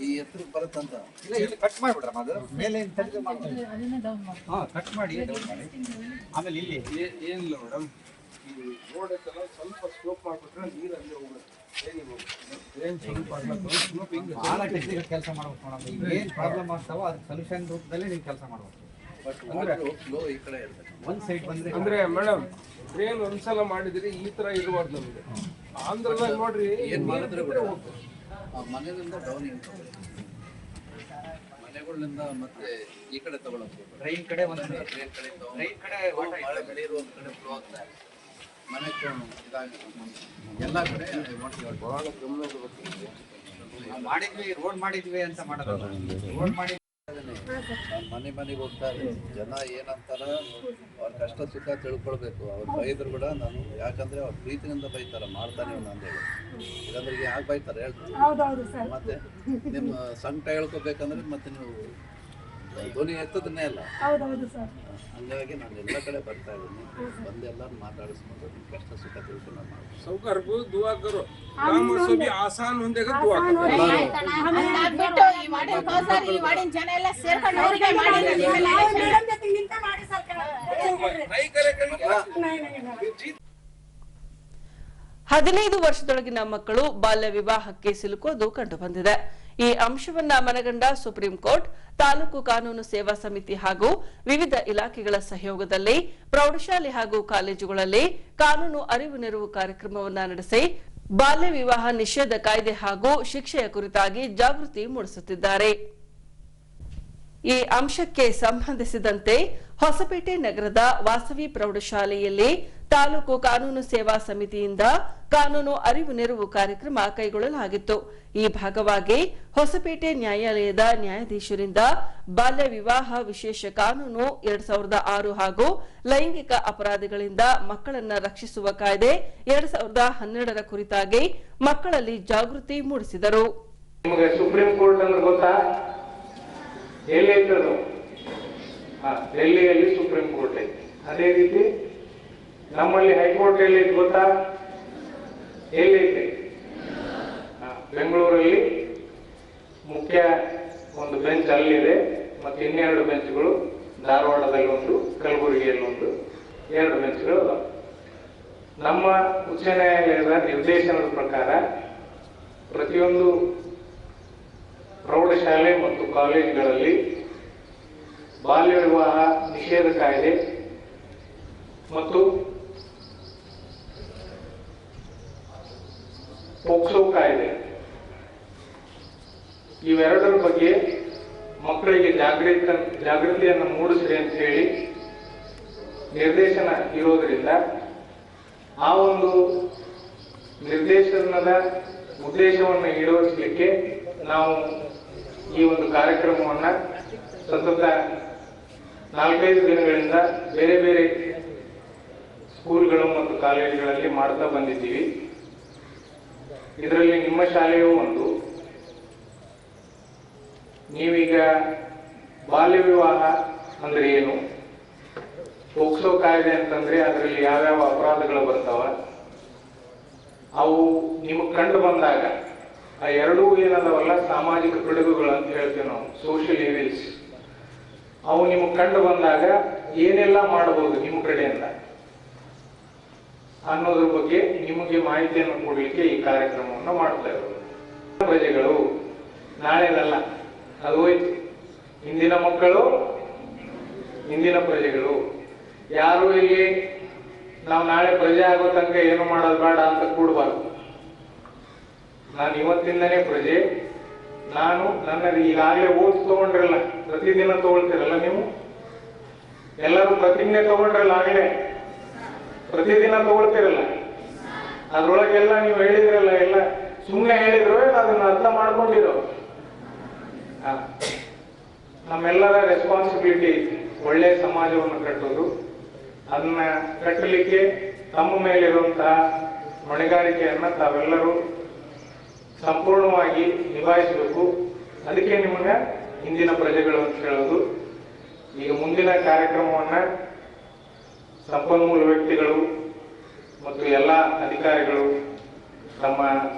ಈ ಎತ್ತರ ಬರುತ್ತಂತ ಇಲ್ಲ, ಇಲ್ಲಿ ಕಟ್ ಮಾಡಿಬಿಡ್ರ ಅದು ಮೇಲೆ ಕಟ್ ಮಾಡಿ ಆಮೇಲೆ ಇಲ್ಲಿ ಏನಿಲ್ಲ ಮೇಡಮ್, ಈ ರೋಡ್ ಐತಲ್ಲ ಸ್ವಲ್ಪ ಸ್ಲೋಪ್ ಮಾಡಿಬಿಟ್ರೆ ನೀರು ಅಲ್ಲಿ ಹೋಗುತ್ತೆ. ಭಾಳ ಟೆಕ್ನಿಕಲ್ ಕೆಲಸ ಮಾಡ್ಬೇಕು ಮೇಡಮ್. ಏನು ಪ್ರಾಬ್ಲಮ್ ಆಗ್ತಾವೋ ಅದಕ್ಕೆ ಸೊಲ್ಯೂಷನ್ ರೂಪದಲ್ಲಿ ನೀವು ಕೆಲಸ ಮಾಡ್ಬೇಕು. ಫ್ಲೋ ಈ ಕಡೆ ಇರ್ತದೆ, ಒಂದು ಸೈಡ್ ಬಂದ್ರೆ ಅಂದ್ರೆ ಮೇಡಮ್ ಡ್ರೈನ್ ಒಂದ್ಸಲ ಮಾಡಿದ್ರೆ ಈ ತರ ಇರಬಾರ್ದು ನಮಗೆ. ಆಂಧ್ರದಾಗ ನೋಡ್ರಿ ಏನು ಮಾಡಿದ್ರೆ ಮನೆಯಿಂದ ಡೌನ್ ಮನೆಗಳಿಂದ ಮತ್ತೆ ಈ ಕಡೆ ತಗೊಳಕ್ಕೆ ಟ್ರೈನ್ ಕಡೆ ಒಂದು ಟ್ರೈನ್ ಕಡೆ ನೀರು ಒಂದು ಕಡೆ ಫ್ಲೋ ಆಗ್ತಾ ಇದೆ, ಮನೆ ಇದಾಗಿದೆ, ಎಲ್ಲ ಕಡೆ ಭಾಳ ಗಮನ ಮಾಡಿದ್ವಿ. ರೋಡ್ ಮಾಡಿದ್ವಿ ಅಂತ ಮಾಡೋದು, ರೋಡ್ ಮಾಡಿ ಮನೆಗೆ ಹೋಗ್ತಾ ಇದೆ. ಜನ ಏನಂತಾರ ಅವ್ರ ಕಷ್ಟ ಸುಖ ತಿಳ್ಕೊಳ್ಬೇಕು. ಅವ್ರು ಬೈದ್ರು ಕೂಡ ನಾನು, ಯಾಕಂದ್ರೆ ಅವ್ರ ಪ್ರೀತಿನಿಂದ ಬೈತಾರ, ಮಾಡ್ತಾನೆ ಅಂತೇಳಿ. ಇಲ್ಲಾಂದ್ರೆ ಯಾಕೆ ಬೈತಾರೆ ಹೇಳ್ತಾರೆ. ಮತ್ತೆ ನಿಮ್ಮ ಸಂಕಟ ಹೇಳ್ಕೊಬೇಕಂದ್ರೆ ಮತ್ತೆ ನೀವು ಧ್ವನಿ ಎತ್ತದನ್ನೇ ಅಲ್ಲ. ಹಂಗಾಗಿ ನಾನು ಎಲ್ಲ ಕಡೆ ಬರ್ತಾ ಇದ್ದೀನಿ, ಬಂದೆಲ್ಲರೂ ಮಾತಾಡಿಸ್ಕೊಂಡು ನಿಮ್ಮ ಕಷ್ಟ ಸುಖ ತಿಳ್ಕೊಂಡು ಮಾಡ್ತೀನಿ. ಸೌಕರ್ ದುವಾ ಕರೋ, काम सभी आसान होने का दुआ करो. नहीं करेगा 15 ವರ್ಷದೊಳಗಿನ ಮಕ್ಕಳು ಬಾಲ್ಯ ವಿವಾಹಕ್ಕೆ ಸಿಲುಕೋದು ಕಂಡುಬಂದಿದೆ. ಈ ಅಂಶವನ್ನ ಮನಗಂಡ ಸುಪ್ರೀಂ ಕೋರ್ಟ್, ತಾಲೂಕು ಕಾನೂನು ಸೇವಾ ಸಮಿತಿ ಹಾಗೂ ವಿವಿಧ ಇಲಾಖೆಗಳ ಸಹಯೋಗದಲ್ಲಿ ಪ್ರೌಢಶಾಲೆ ಹಾಗೂ ಕಾಲೇಜುಗಳಲ್ಲಿ ಕಾನೂನು ಅರಿವು ನೆರವು ಕಾರ್ಯಕ್ರಮವನ್ನು ನಡೆಸಿ ಬಾಲ್ಯ ವಿವಾಹ ನಿಷೇಧ ಕಾಯ್ದೆ ಹಾಗೂ ಶಿಕ್ಷೆಯ ಕುರಿತಾಗಿ ಜಾಗೃತಿ ಮೂಡಿಸುತ್ತಿದ್ದಾರೆ. ಈ ಅಂಶಕ್ಕೆ ಸಂಬಂಧಿಸಿದಂತೆ ಹೊಸಪೇಟೆ ನಗರದ ವಾಸವಿ ಪ್ರೌಢಶಾಲೆಯಲ್ಲಿ ತಾಲೂಕು ಕಾನೂನು ಸೇವಾ ಸಮಿತಿಯಿಂದ ಕಾನೂನು ಅರಿವು ನೆರವು ಕಾರ್ಯಕ್ರಮ ಕೈಗೊಳ್ಳಲಾಗಿತ್ತು. ಈ ಭಾಗವಾಗಿ ಹೊಸಪೇಟೆ ನ್ಯಾಯಾಲಯದ ನ್ಯಾಯಾಧೀಶರಿಂದ ಬಾಲ್ಯ ವಿವಾಹ ವಿಶೇಷ ಕಾನೂನು 2006 ಹಾಗೂ ಲೈಂಗಿಕ ಅಪರಾಧಗಳಿಂದ ಮಕ್ಕಳನ್ನ ರಕ್ಷಿಸುವ ಕಾಯ್ದೆ 2012ರ ಕುರಿತಾಗಿ ಮಕ್ಕಳಲ್ಲಿ ಜಾಗೃತಿ ಮೂಡಿಸಿದರು. ಸುಪ್ರೀಂ ಕೋರ್ಟ್ ಅಂದ್ರೆ ಗೊತ್ತಾ? ಎಲ್ಲೈತದು? ಡೆಲ್ಲಿಯಲ್ಲಿ ಸುಪ್ರೀಂ ಕೋರ್ಟ್ ಐತಿ. ಅದೇ ರೀತಿ ನಮ್ಮಲ್ಲಿ ಹೈಕೋರ್ಟ್ ಎಲ್ಲೈತಿ ಗೊತ್ತಾ? ಎಲ್ಲೈತೆ? ಬೆಂಗಳೂರಲ್ಲಿ ಮುಖ್ಯ ಒಂದು ಬೆಂಚ್ ಅಲ್ಲಿದೆ, ಮತ್ತೆ ಇನ್ನೆರಡು ಬೆಂಚ್ಗಳು ಧಾರವಾಡದಲ್ಲಿ ಒಂದು, ಕಲಬುರಗಿಯಲ್ಲಿ ಒಂದು, 2 ಬೆಂಚ್ಗಳು ಅದಾವ. ನಮ್ಮ ಉಚ್ಚ ನ್ಯಾಯಾಲಯದ ನಿರ್ದೇಶನದ ಪ್ರಕಾರ ಪ್ರತಿಯೊಂದು ಪ್ರೌಢಶಾಲೆ ಮತ್ತು ಕಾಲೇಜುಗಳಲ್ಲಿ ಬಾಲ್ಯ ವಿವಾಹ ನಿಷೇಧ ಕಾಯ್ದೆ ಮತ್ತು ಪೋಕ್ಸೋ ಕಾಯ್ದೆ ಇವೆರಡರ ಬಗ್ಗೆ ಮಕ್ಕಳಿಗೆ ಜಾಗೃತಿಯನ್ನು ಮೂಡಿಸ್ರಿ ಅಂತ ಹೇಳಿ ನಿರ್ದೇಶನ ಇರೋದ್ರಿಂದ ಆ ಒಂದು ನಿರ್ದೇಶನದ ಉದ್ದೇಶವನ್ನು ಈಡೇರಿಸಲಿಕ್ಕೆ ನಾವು ಈ ಒಂದು ಕಾರ್ಯಕ್ರಮವನ್ನು ಸತತ 4-5 ದಿನಗಳಿಂದ ಬೇರೆ ಬೇರೆ ಸ್ಕೂಲ್ಗಳು ಮತ್ತು ಕಾಲೇಜುಗಳಲ್ಲಿ ಮಾಡ್ತಾ ಬಂದಿದ್ದೀವಿ. ಇದರಲ್ಲಿ ನಿಮ್ಮ ಶಾಲೆಯೂ ಒಂದು. ನೀವೀಗ ಬಾಲ್ಯ ವಿವಾಹ ಅಂದ್ರೆ ಏನು, ಪೋಕ್ಸೋ ಕಾಯ್ದೆ ಅಂತಂದ್ರೆ ಅದರಲ್ಲಿ ಯಾವ್ಯಾವ ಅಪರಾಧಗಳು ಬರ್ತಾವ, ಅವು ನಿಮಗೆ ಕಂಡು ಬಂದಾಗ ಆ ಎರಡೂ ಏನದವಲ್ಲ ಸಾಮಾಜಿಕ ಪಿಡುಗುಗಳು ಅಂತ ಹೇಳ್ತೀವಿ ನಾವು, ಸೋಷಿಯಲ್ ಈವಿಲ್ಸ್, ಅವು ನಿಮಗೆ ಕಂಡು ಬಂದಾಗ ಏನೆಲ್ಲ ಮಾಡಬಹುದು ನಿಮ್ಮ ಕಡೆಯಿಂದ ಅನ್ನೋದ್ರ ಬಗ್ಗೆ ನಿಮಗೆ ಮಾಹಿತಿಯನ್ನು ಕೊಡಲಿಕ್ಕೆ ಈ ಕಾರ್ಯಕ್ರಮವನ್ನು ಮಾಡ್ತಾ ಇರೋದು. ಪ್ರಜೆಗಳು ನಾಳೆದಲ್ಲ, ಅದು ಹೋಯ್ತು. ಇಂದಿನ ಮಕ್ಕಳು, ಇಂದಿನ ಪ್ರಜೆಗಳು. ಯಾರು ಇಲ್ಲಿ ನಾವು ನಾಳೆ ಪ್ರಜೆ ಆಗೋ ತನಕ ಏನು ಮಾಡೋದು ಬೇಡ ಅಂತ ಕೂಡಬಾರ್ದು. ನಾನು ಇವತ್ತಿಂದನೇ ಪ್ರಜೆ. ನಾನು ನನ್ನ ಈಗಾಗಲೇ ಓದಿ ತಗೊಂಡ್ರಲ್ಲ, ಪ್ರತಿದಿನ ತಗೊಳ್ತಿರಲ್ಲ ನೀವು ಎಲ್ಲರೂ, ಪ್ರತಿಜ್ಞೆ ತಗೊಂಡ್ರಲ್ಲ, ಆಗಲೇ ಪ್ರತಿದಿನ ತಗೊಳ್ತಿರಲ್ಲ. ಅದ್ರೊಳಗೆಲ್ಲ ನೀವು ಹೇಳಿದ್ರಲ್ಲ, ಎಲ್ಲ ಸುಮ್ಮನೆ ಹೇಳಿದ್ರು ಅದನ್ನ ಅರ್ಥ ಮಾಡ್ಕೊಂಡಿರೋ. ನಮ್ಮೆಲ್ಲರ ರೆಸ್ಪಾನ್ಸಿಬಿಲಿಟಿ ಒಳ್ಳೆಯ ಸಮಾಜವನ್ನು ಕಟ್ಟೋದು. ಅದನ್ನ ಕಟ್ಟಲಿಕ್ಕೆ ತಮ್ಮ ಮೇಲಿರುವಂತಹ ಹೊಣೆಗಾರಿಕೆಯನ್ನ ತಾವೆಲ್ಲರೂ ಸಂಪೂರ್ಣವಾಗಿ ನಿಭಾಯಿಸಬೇಕು. ಅದಕ್ಕೆ ನಿಮಗೆ ಇಂದಿನ ಪ್ರಜೆಗಳು ಅಂತ ಹೇಳೋದು. ಈಗ ಮುಂದಿನ ಕಾರ್ಯಕ್ರಮವನ್ನ ಸಂಪನ್ಮೂಲ ವ್ಯಕ್ತಿಗಳು ಮತ್ತು ಎಲ್ಲ ಅಧಿಕಾರಿಗಳು ತಮ್ಮ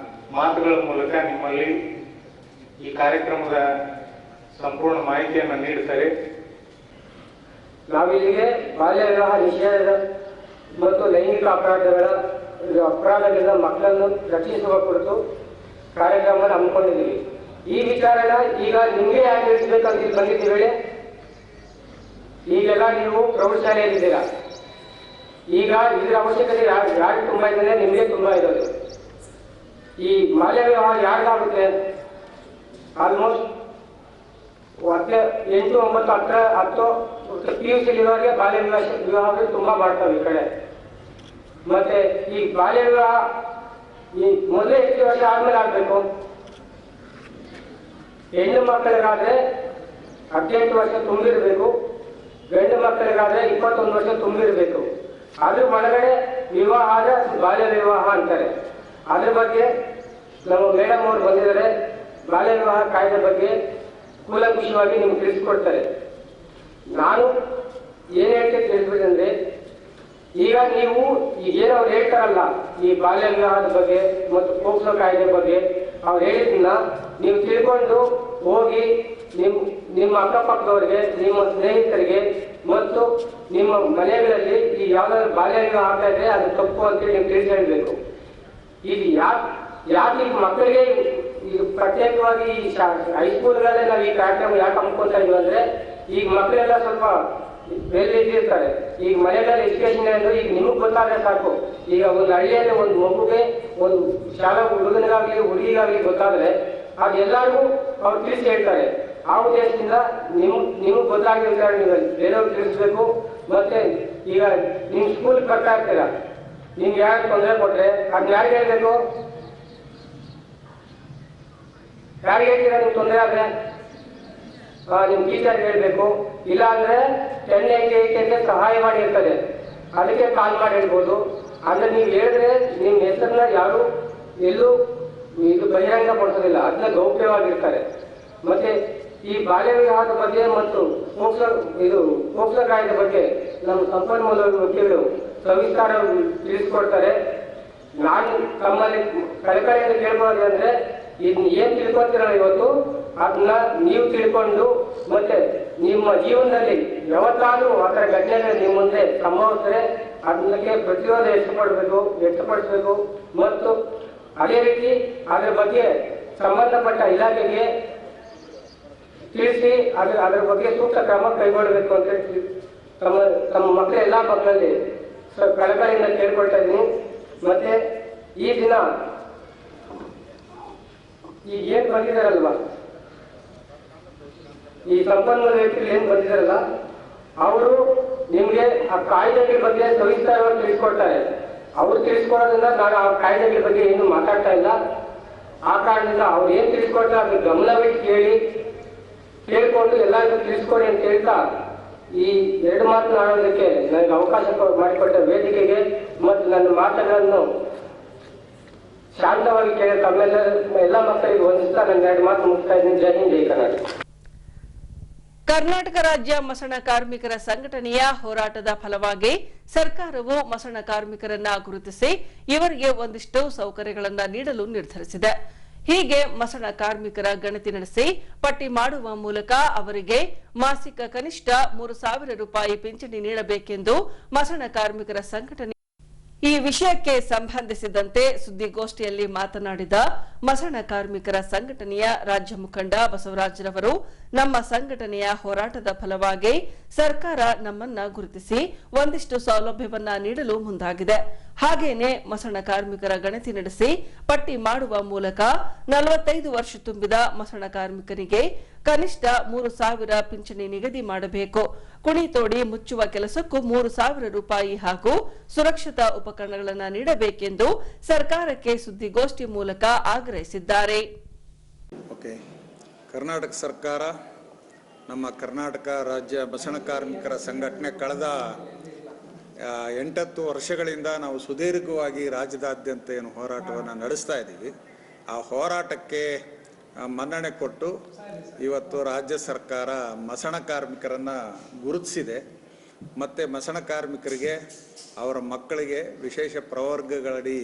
ಮಾತುಗಳ ಮೂಲಕ ನಿಮ್ಮಲ್ಲಿ ಈ ಕಾರ್ಯಕ್ರಮದ ಸಂಪೂರ್ಣ ಮಾಹಿತಿಯನ್ನು ನೀಡುತ್ತಾರೆ. ನಾವಿಲ್ಲಿಗೆ ಬಾಲ್ಯ ವಿವಾಹ ನಿಷೇಧ ಮತ್ತು ಲೈಂಗಿಕ ಅಪರಾಧಗಳಿಂದ ಮಕ್ಕಳನ್ನು ರಕ್ಷಿಸುವ ಕುರಿತು ಕಾರ್ಯಕ್ರಮ ಹಮ್ಮಿಕೊಂಡಿದ್ದೀವಿ. ಈ ವಿಚಾರನ ಈಗ ನಿಮಗೆ ಯಾಕೆ ತಿಳಿಸಬೇಕಂತ ಬಂದಿದ್ದೀವಿ. ಈಗೆಲ್ಲ ನೀವು ಪ್ರೌಢಶಾಲೆಯಲ್ಲಿದ್ದೀರಾ. ಈಗ ಇದರ ಅವಶ್ಯಕತೆ ಯಾರಿಗೆ ತುಂಬ ಇದೆ, ನಿಮಗೆ ತುಂಬ ಇರೋದು. ಈ ಬಾಲ್ಯ ವಿವಾಹ ಯಾರಿಗಾಗುತ್ತೆ? ಆಲ್ಮೋಸ್ಟ್ 8, 9, 10 PUC ಬಾಲ್ಯ ವಿವಾಹಗಳು ತುಂಬಾ ಮಾಡ್ತಾವೆ ಈ ಕಡೆ. ಮತ್ತೆ ಈ ಬಾಲ್ಯ ವಿವಾಹ ಈ ಮೊದಲೇ ಎಷ್ಟು ವರ್ಷ ಆದ್ಮೇಲೆ ಆಗ್ಬೇಕು? ಹೆಣ್ಣು ಮಕ್ಕಳಿಗಾದ್ರೆ 18 ವರ್ಷ ತುಂಬಿರ್ಬೇಕು, ಗಂಡು ಮಕ್ಕಳಿಗಾದ್ರೆ 21 ವರ್ಷ ತುಂಬಿರ್ಬೇಕು. ಅದ್ರ ಒಳಗಡೆ ವಿವಾಹ ಆದ್ರೆ ಬಾಲ್ಯ ವಿವಾಹ ಅಂತಾರೆ. ಅದ್ರ ಬಗ್ಗೆ ನಮ್ಮ ಮೇಡಮ್ ಅವರು ಬಂದಿದ್ದಾರೆ. ಬಾಲ್ಯ ವಿವಾಹ ಕಾಯ್ದೆ ಬಗ್ಗೆ ಕೂಲಂಕುಷವಾಗಿ ನಿಮ್ಗೆ ತಿಳಿಸ್ಕೊಡ್ತಾರೆ. ನಾನು ಏನ್ ಹೇಳ್ತೀನಿ ತಿಳಿಸ್ಬೇಕಂದ್ರೆ, ಈಗ ನೀವು ಈಗೇನು ಅವ್ರು ಹೇಳ್ತಾರಲ್ಲ ಈ ಬಾಲ್ಯ ವಿವಾಹದ ಬಗ್ಗೆ ಮತ್ತು ಪೋಕ್ಸೋ ಕಾಯ್ದೆ ಬಗ್ಗೆ ಅವ್ರು ಹೇಳಿದ್ದನ್ನ ನೀವು ತಿಳ್ಕೊಂಡು ಹೋಗಿ ನಿಮ್ಮ ಅಕ್ಕಪಕ್ಕದವರಿಗೆ, ನಿಮ್ಮ ಸ್ನೇಹಿತರಿಗೆ ಮತ್ತು ನಿಮ್ಮ ಮನೆಗಳಲ್ಲಿ ಈ ಯಾವ್ದಾದ್ರು ಬಾಲ್ಯ ವಿವಾಹ ಆಗ್ತಾ ಇದ್ರೆ ಅದು ತಪ್ಪು ಅಂತೇಳಿ ನೀವು ತಿಳಿಸಿ ಹೇಳ್ಬೇಕು. ಈಗ ಯಾಕೆ ಈಗ ಮಕ್ಕಳಿಗೆ ಈಗ ಪ್ರತ್ಯೇಕವಾಗಿ ಹೈಸ್ಕೂಲ್ಗಳಲ್ಲೇ ನಾವು ಈ ಕಾರ್ಯಕ್ರಮ ಯಾಕೆ ಹಮ್ಮಿಕೊಳ್ತಾ ಇದೀವಿ ಅಂದ್ರೆ, ಈಗ ಮಕ್ಕಳೆಲ್ಲ ಸ್ವಲ್ಪ ಬೆಳೆದಿರ್ತಾರೆ. ಈಗ ಮನೆಗಳಲ್ಲಿ ಎಜುಕೇಶನ್ ಅಂದ್ರೆ ಈಗ ನಿಮಗೆ ಗೊತ್ತಾದ್ರೆ ಸಾಕು. ಈಗ ಒಂದು ಹಳ್ಳಿಯಲ್ಲಿ ಒಂದು ಮಗುಗೆ ಒಂದು ಶಾಲಾ ಹುಡುಗನಿಗಾಗ್ಲಿ ಹುಡುಗಿಗಾಗ್ಲಿ ಗೊತ್ತಾದ್ರೆ ಅದೆಲ್ಲರಿಗೂ ಅವ್ರು ತಿಳಿಸಿ ಹೇಳ್ತಾರೆ. ಆ ಉದ್ದೇಶದಿಂದ ನಿಮಗೆ ಗೊತ್ತಾಗಿರ್ತಾರೆ, ನೀವು ಬೇರೆಯವ್ರು ತಿಳಿಸ್ಬೇಕು. ಮತ್ತೆ ಈಗ ನಿಮ್ ಸ್ಕೂಲ್ ಬರ್ತಾ ಇರ್ತೀರ, ನಿಮ್ಗೆ ಯಾರು ತೊಂದರೆ ಕೊಟ್ರೆ ಅದನ್ನ ಯಾರಿಗೆ ಹೇಳ್ಬೇಕು? ಯಾರಿಗೆ ಹೇಳ್ತೀರಾ? ನಿಮ್ಗೆ ತೊಂದರೆ ಆದ್ರೆ ನಿಮ್ ಟೀಚರ್ಗೆ ಹೇಳ್ಬೇಕು. ಇಲ್ಲ ಅಂದ್ರೆ 1088 ಸಹಾಯ ಮಾಡಿ ಇರ್ತದೆ, ಅದಕ್ಕೆ ಕಾಲ್ ಮಾಡಿ ಹೇಳ್ಬೋದು. ಅಂದ್ರೆ ನೀವು ಹೇಳಿದ್ರೆ ನಿಮ್ ಹೆಸರನ್ನ ಯಾರು ಎಲ್ಲೂ ಇದು ಬಹಿರಂಗ ಪಡಿಸೋದಿಲ್ಲ, ಅದನ್ನ ಗೌಪ್ಯವಾಗಿರ್ತಾರೆ. ಮತ್ತೆ ಈ ಬಾಲ್ಯ ವಿವಾಹದ ಬಗ್ಗೆ ಮತ್ತು ಪೋಕ್ಸೋ ಕಾಯ್ದೆ ಬಗ್ಗೆ ನಮ್ಮ ಸಂಪನ್ಮೂಲ ವ್ಯಕ್ತಿಗಳು ಸವಿಸ್ತಾರ ತಿಳಿಸ್ಕೊಡ್ತಾರೆ. ನಾನು ತಮ್ಮಲ್ಲಿ ಕಳಕಳಿಯಿಂದ ಕೇಳ್ಬೋದು ಅಂದ್ರೆ, ಇದನ್ನ ಏನ್ ತಿಳ್ಕೊತೀರಲ್ಲ ಇವತ್ತು ಅದನ್ನ ನೀವು ತಿಳ್ಕೊಂಡು ಮತ್ತೆ ನಿಮ್ಮ ಜೀವನದಲ್ಲಿ ಯಾವತ್ತಾದ್ರೂ ಆ ಥರ ಘಟನೆಗಳು ನಿಮ್ಮ ಮುಂದೆ ಸಂಭವಿಸಿದ್ರೆ ಅದಕ್ಕೆ ಪ್ರತಿರೋಧ ವ್ಯಕ್ತಪಡಿಸಬೇಕು. ಮತ್ತು ಅದೇ ರೀತಿ ಅದರ ಬಗ್ಗೆ ಸಂಬಂಧಪಟ್ಟ ಇಲಾಖೆಗೆ ತಿಳಿಸಿ ಅದರ ಬಗ್ಗೆ ಸೂಕ್ತ ಕ್ರಮ ಕೈಗೊಳ್ಳಬೇಕು ಅಂತ ಹೇಳಿ ತಮ್ಮ ಮಕ್ಕಳ ಎಲ್ಲಾ ಮಕ್ಕಳಲ್ಲಿ ಕಳಕಳಿಯಿಂದ ಕೇಳ್ಕೊಳ್ತಾ ಇದ್ದೀನಿ. ಮತ್ತೆ ಈ ದಿನ ಈಗ ಏನ್ ಬಂದಿದಾರಲ್ವಾ, ಈ ಸಂಪನ್ಮೂಲ ವ್ಯಕ್ತಿಗಳು ಏನ್ ಬಂದಿದಾರಲ್ಲ ಅವರು ನಿಮ್ಗೆ ಆ ಕಾಯ್ದೆಗಳ ಬಗ್ಗೆ ಸವಿಸ್ತಾರವಾಗಿ ತಿಳಿಸ್ಕೊಡ್ತಾರೆ. ಅವ್ರು ತಿಳಿಸ್ಕೊಡೋದ್ರಿಂದ ನಾನು ಆ ಕಾಯ್ದೆಗಳ ಬಗ್ಗೆ ಏನು ಮಾತಾಡ್ತಾ ಇಲ್ಲ. ಆ ಕಾರಣದಿಂದ ಅವ್ರು ಏನ್ ತಿಳಿಸ್ಕೊಡ್ತಾರೆ ಅದ್ರ ಗಮನವಿಟ್ಟು ಕೇಳ್ಕೊಂಡು ಎಲ್ಲರಿಗೂ ತಿಳಿಸ್ಕೊಡಿ ಅಂತ ಹೇಳ್ತಾ ಈ 2 ಮಾತನಾಡೋದಕ್ಕೆ ನನಗೆ ಅವಕಾಶ ಮಾಡಿಕೊಟ್ಟ ವೇದಿಕೆಗೆ ಮತ್ತು ನನ್ನ ಮಾತುಗಳನ್ನು ಶಾಂತವಾಗಿ ಕೇಳಿ ಎಲ್ಲ ಮಕ್ಕಳಿಗೆ ವಂದಿಸ್ತಾ ನನ್ನ 2 ಮಾತು ಮುಗಿಸ್ತಾ ಇದ್ದೀನಿ. ಜೈ ಹಿಂದ್, ಜೈ ಕರ್ನಾಟಕ. ಕರ್ನಾಟಕ ರಾಜ್ಯ ಮಸಣ ಕಾರ್ಮಿಕರ ಸಂಘಟನೆಯ ಹೋರಾಟದ ಫಲವಾಗಿ ಸರ್ಕಾರವು ಮಸಣ ಕಾರ್ಮಿಕರನ್ನ ಗುರುತಿಸಿ ಇವರಿಗೆ ಒಂದಿಷ್ಟು ಸೌಕರ್ಯಗಳನ್ನು ನೀಡಲು ನಿರ್ಧರಿಸಿದೆ. ಹೀಗೆ ಮಸಣ ಕಾರ್ಮಿಕರ ಗಣತಿ ನಡೆಸಿ ಪಟ್ಟಿ ಮಾಡುವ ಮೂಲಕ ಅವರಿಗೆ ಮಾಸಿಕ ಕನಿಷ್ಠ 3,000 ರೂಪಾಯಿ ಪಿಂಚಣಿ ನೀಡಬೇಕೆಂದು ಮಸಣ ಕಾರ್ಮಿಕರ ಸಂಘಟನೆ ಈ ವಿಷಯಕ್ಕೆ ಸಂಬಂಧಿಸಿದಂತೆ ಸುದ್ದಿಗೋಷ್ಠಿಯಲ್ಲಿ ಮಾತನಾಡಿದ ಮಸಣ ಕಾರ್ಮಿಕರ ಸಂಘಟನೆಯ ರಾಜ್ಯ ಮುಖಂಡ ಬಸವರಾಜರವರು, ನಮ್ಮ ಸಂಘಟನೆಯ ಹೋರಾಟದ ಫಲವಾಗಿ ಸರ್ಕಾರ ನಮ್ಮನ್ನ ಗುರುತಿಸಿ ಒಂದಿಷ್ಟು ಸೌಲಭ್ಯವನ್ನ ನೀಡಲು ಮುಂದಾಗಿದೆ. ಹಾಗೇನೆ ಮಸಣ ಕಾರ್ಮಿಕರ ಗಣತಿ ನಡೆಸಿ ಪಟ್ಟಿ ಮಾಡುವ ಮೂಲಕ 45 ವರ್ಷ ತುಂಬಿದ ಮಸಣ ಕಾರ್ಮಿಕರಿಗೆ ಕನಿಷ್ಠ 3,000 ಪಿಂಚಣಿ ನಿಗದಿ ಮಾಡಬೇಕು. ಕುಣಿ ತೋಡಿ ಮುಚ್ಚುವ ಕೆಲಸಕ್ಕೂ 3,000 ರೂಪಾಯಿ ಹಾಗೂ ಸುರಕ್ಷತಾ ಉಪಕರಣಗಳನ್ನು ನೀಡಬೇಕೆಂದು ಸರ್ಕಾರಕ್ಕೆ ಸುದ್ದಿಗೋಷ್ಠಿ ಮೂಲಕ ಆಗ್ರಹಿಸಿದ್ದಾರೆ. ಕರ್ನಾಟಕ ಸರ್ಕಾರ ನಮ್ಮ ಕರ್ನಾಟಕ ರಾಜ್ಯ ಬಸಣ ಕಾರ್ಮಿಕರ ಸಂಘಟನೆ ಕಳೆದ 8 ವರ್ಷಗಳಿಂದ ನಾವು ಸುದೀರ್ಘವಾಗಿ ರಾಜ್ಯದಾದ್ಯಂತ ಏನು ಹೋರಾಟವನ್ನು ನಡೆಸ್ತಾ ಇದ್ದೀವಿ. ಆ ಹೋರಾಟಕ್ಕೆ ಮನ್ನಣೆ ಕೊಟ್ಟು ಇವತ್ತು ರಾಜ್ಯ ಸರ್ಕಾರ ಮಸಣ ಕಾರ್ಮಿಕರನ್ನು ಗುರುತಿಸಿದೆ. ಮತ್ತು ಮಸಣ ಕಾರ್ಮಿಕರಿಗೆ, ಅವರ ಮಕ್ಕಳಿಗೆ ವಿಶೇಷ ಪ್ರವರ್ಗಗಳಡಿ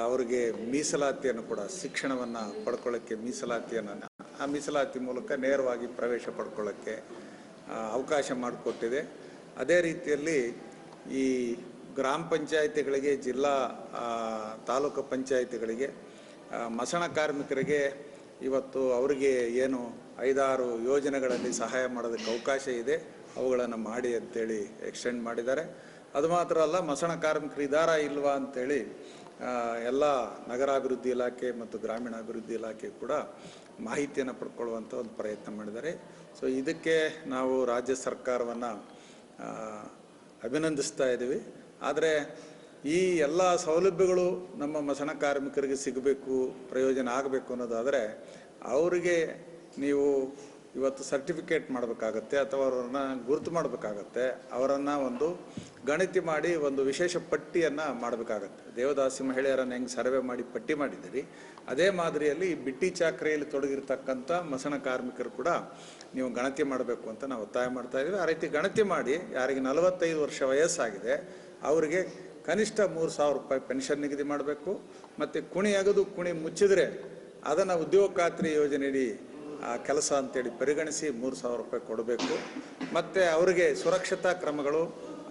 ಅವರಿಗೆ ಮೀಸಲಾತಿಯನ್ನು ಕೂಡ, ಶಿಕ್ಷಣವನ್ನು ಪಡ್ಕೊಳ್ಳೋಕ್ಕೆ ಮೀಸಲಾತಿಯನ್ನು, ಆ ಮೀಸಲಾತಿ ಮೂಲಕ ನೇರವಾಗಿ ಪ್ರವೇಶ ಪಡ್ಕೊಳ್ಳೋಕ್ಕೆ ಅವಕಾಶ ಮಾಡಿಕೊಟ್ಟಿದೆ. ಅದೇ ರೀತಿಯಲ್ಲಿ ಈ ಗ್ರಾಮ ಪಂಚಾಯಿತಿಗಳಿಗೆ, ಜಿಲ್ಲಾ ತಾಲೂಕು ಪಂಚಾಯಿತಿಗಳಿಗೆ ಮಸಣ ಕಾರ್ಮಿಕರಿಗೆ ಇವತ್ತು ಅವರಿಗೆ ಏನು 5-6 ಯೋಜನೆಗಳಲ್ಲಿ ಸಹಾಯ ಮಾಡೋದಕ್ಕೆ ಅವಕಾಶ ಇದೆ, ಅವುಗಳನ್ನು ಮಾಡಿ ಅಂತೇಳಿ ಎಕ್ಸ್ಟೆಂಡ್ ಮಾಡಿದ್ದಾರೆ. ಅದು ಮಾತ್ರ ಅಲ್ಲ, ಮಸಣ ಕಾರ್ಮಿಕರು ಇದ್ದಾರಾ ಇಲ್ವಾ ಅಂತೇಳಿ ಎಲ್ಲ ನಗರಾಭಿವೃದ್ಧಿ ಇಲಾಖೆ ಮತ್ತು ಗ್ರಾಮೀಣಾಭಿವೃದ್ಧಿ ಇಲಾಖೆ ಕೂಡ ಮಾಹಿತಿಯನ್ನು ಪಡ್ಕೊಳ್ಳುವಂಥ ಒಂದು ಪ್ರಯತ್ನ ಮಾಡಿದ್ದಾರೆ. ಸೊ ಇದಕ್ಕೆ ನಾವು ರಾಜ್ಯ ಸರ್ಕಾರವನ್ನು ಅಭಿನಂದಿಸ್ತಾ ಇದ್ದೀವಿ. ಆದರೆ ಈ ಎಲ್ಲ ಸೌಲಭ್ಯಗಳು ನಮ್ಮ ಮಸಣ ಕಾರ್ಮಿಕರಿಗೆ ಸಿಗಬೇಕು, ಪ್ರಯೋಜನ ಆಗಬೇಕು ಅನ್ನೋದಾದರೆ ಅವರಿಗೆ ನೀವು ಇವತ್ತು ಸರ್ಟಿಫಿಕೇಟ್ ಮಾಡಬೇಕಾಗತ್ತೆ, ಅಥವಾ ಅವರನ್ನು ಗುರುತು ಮಾಡಬೇಕಾಗತ್ತೆ, ಅವರನ್ನು ಒಂದು ಗಣತಿ ಮಾಡಿ ಒಂದು ವಿಶೇಷ ಪಟ್ಟಿಯನ್ನು ಮಾಡಬೇಕಾಗತ್ತೆ. ದೇವದಾಸಿ ಮಹಿಳೆಯರನ್ನು ಹೆಂಗೆ ಸರ್ವೆ ಮಾಡಿ ಪಟ್ಟಿ ಮಾಡಿದ್ದೀರಿ, ಅದೇ ಮಾದರಿಯಲ್ಲಿ ಬಿಟ್ಟಿ ಚಾಕ್ರಿಯಲ್ಲಿ ತೊಡಗಿರ್ತಕ್ಕಂಥ ಮಸಣ ಕಾರ್ಮಿಕರು ಕೂಡ ನೀವು ಗಣತಿ ಮಾಡಬೇಕು ಅಂತ ನಾವು ಒತ್ತಾಯ ಮಾಡ್ತಾ ಇದ್ದೀವಿ. ಆ ರೀತಿ ಗಣತಿ ಮಾಡಿ ಯಾರಿಗೆ 45 ವರ್ಷ ವಯಸ್ಸಾಗಿದೆ ಅವರಿಗೆ ಕನಿಷ್ಠ 3,000 ರೂಪಾಯಿ ಪೆನ್ಷನ್ ನಿಗದಿ ಮಾಡಬೇಕು. ಮತ್ತು ಕುಣಿ ಅಗದು ಕುಣಿ ಮುಚ್ಚಿದರೆ ಅದನ್ನು ಉದ್ಯೋಗ ಖಾತ್ರಿ ಯೋಜನೆಯಡಿ ಕೆಲಸ ಅಂತೇಳಿ ಪರಿಗಣಿಸಿ 3,000 ರೂಪಾಯಿ ಕೊಡಬೇಕು. ಮತ್ತು ಅವರಿಗೆ ಸುರಕ್ಷತಾ ಕ್ರಮಗಳು,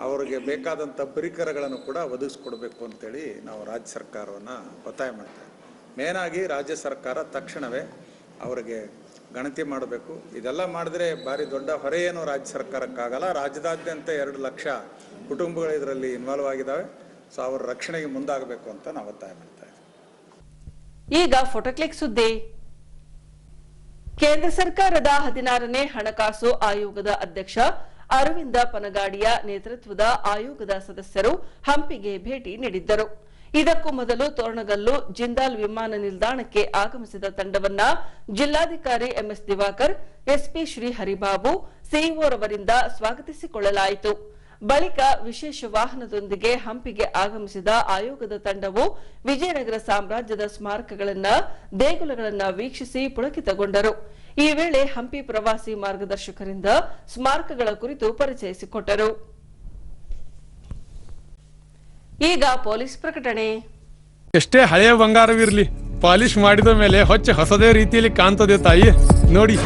ಅವರಿಗೆ ಬೇಕಾದಂಥ ಪರಿಕರಗಳನ್ನು ಕೂಡ ಒದಗಿಸ್ಕೊಡ್ಬೇಕು ಅಂತೇಳಿ ನಾವು ರಾಜ್ಯ ಸರ್ಕಾರವನ್ನು ಒತ್ತಾಯ ಮಾಡ್ತೇವೆ. ಮೇನಾಗಿ ರಾಜ್ಯ ಸರ್ಕಾರ ತಕ್ಷಣವೇ ಅವರಿಗೆ ಗಣತಿ ಮಾಡಬೇಕು. ಇದೆಲ್ಲ ಮಾಡಿದ್ರೆ ಭಾರಿ ದೊಡ್ಡ ಹೊರೆ ಏನು ರಾಜ್ಯ ಸರ್ಕಾರಕ್ಕಾಗಲ್ಲ. ರಾಜ್ಯದಾದ್ಯಂತ 2 ಲಕ್ಷ ಕುಟುಂಬಗಳು ಇದರಲ್ಲಿ ಇನ್ವಾಲ್ವ್ ಆಗಿದ್ದಾವೆ. ಸೊ ಅವರ ರಕ್ಷಣೆಗೆ ಮುಂದಾಗಬೇಕು ಅಂತ ನಾವು ಒತ್ತಾಯ ಮಾಡ್ತಾ ಇದ್ದೀವಿ. ಈಗ ಫೋಟೋ ಕ್ಲಿಕ್ ಸುದ್ದಿ. ಕೇಂದ್ರ ಸರ್ಕಾರದ 16ನೇ ಹಣಕಾಸು ಆಯೋಗದ ಅಧ್ಯಕ್ಷ ಅರವಿಂದ ಪನಗಾಡಿಯ ನೇತೃತ್ವದ ಆಯೋಗದ ಸದಸ್ಯರು ಹಂಪಿಗೆ ಭೇಟಿ ನೀಡಿದ್ದರು. ಇದಕ್ಕೂ ಮೊದಲು ತೋರಣಗಲ್ಲು ಜಿಂದಾಲ್ ವಿಮಾನ ನಿಲ್ದಾಣಕ್ಕೆ ಆಗಮಿಸಿದ ತಂಡವನ್ನ ಜಿಲ್ಲಾಧಿಕಾರಿ ಎಂಎಸ್ ದಿವಾಕರ್, ಎಸ್ಪಿ ಶ್ರೀ ಹರಿಬಾಬು, ಸಿಇಒರವರಿಂದ ಸ್ವಾಗತಿಸಿಕೊಳ್ಳಲಾಯಿತು. ಬಳಿಕ ವಿಶೇಷ ವಾಹನದೊಂದಿಗೆ ಹಂಪಿಗೆ ಆಗಮಿಸಿದ ಆಯೋಗದ ತಂಡವು ವಿಜಯನಗರ ಸಾಮ್ರಾಜ್ಯದ ಸ್ಮಾರಕಗಳನ್ನ, ದೇಗುಲಗಳನ್ನ ವೀಕ್ಷಿಸಿ ಪುಳಕಿತಗೊಂಡರು. ಈ ವೇಳೆ ಹಂಪಿ ಪ್ರವಾಸಿ ಮಾರ್ಗದರ್ಶಕರಿಂದ ಸ್ಮಾರಕಗಳ ಕುರಿತು ಪರಿಚಯಿಸಿಕೊಟ್ಟರು. ಈಗ ಪೊಲೀಸ್ ಪ್ರಕಟಣೆ. ಎಷ್ಟೇ ಹಳೆಯ ಬಂಗಾರವಿರ್ಲಿ, ಪಾಲಿಶ್ ಮಾಡಿದ ಮೇಲೆ ಹೊಸದೇ ರೀತಿಯಲ್ಲಿ ಕಾಣ್ತದೆ ತಾಯಿ, ನೋಡಿ.